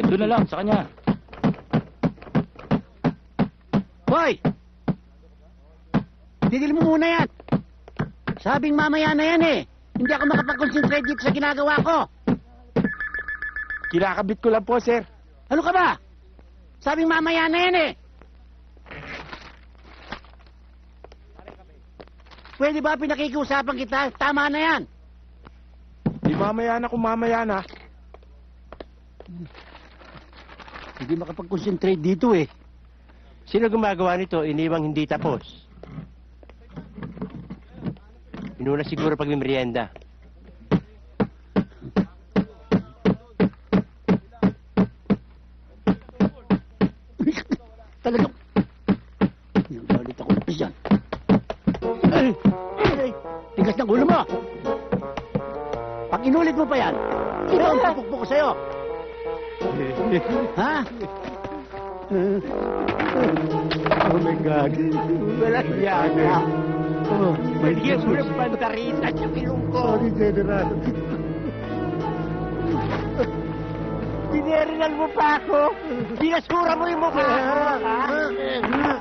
Doon na lang, sa kanya. Hoy! Tigil mo muna yan. Sabing mamaya na yan eh. Hindi ako makapag-concentrate dito sa ginagawa ko. Kinakabit ko lang po, sir. Ano ka ba? Sabing mamaya na yan eh. Pwede ba pinakikiusapan kita? Tama na yan. Di mamaya na kung mamaya na. Hindi makapag-concentrate dito eh. Sino gumagawa nito? Iniwang hindi tapos. Inuna siguro pag may merienda. Talagang... Yung galit ako na yan. Ay! Ay! Tigas ng ulo mo! Pag inulit mo pa yan, ito ang pupukpok ko sa'yo. Ha? Oh my God. Walang yaga. Oh, Bigyan mo ng pantarita sa ilong ko. sorry, General. Binerinal mo pa ako. Binasura mo yung mukha ko. Ha?